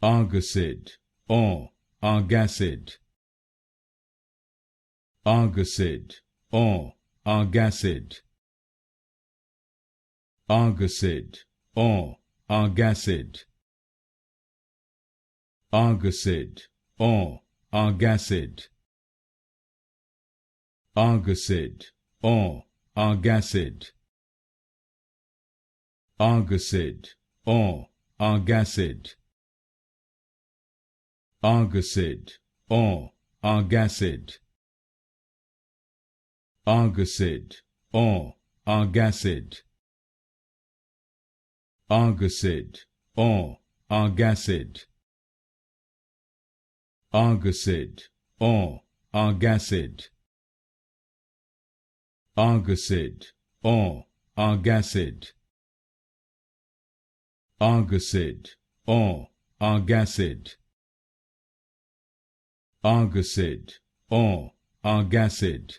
Argasid, or Argasid. Argasid, or Argasid. Argasid, or Argasid. Argasid, or Argasid. Argasid, or Argasid. Argasid, or Argasid. Argasid, or Argasid. Argasid, or Argasid. Argasid, or Argasid. Argasid, or Argasid. Argasid, or Argasid. Argasid, or Argasid. Argasid, or Argasid.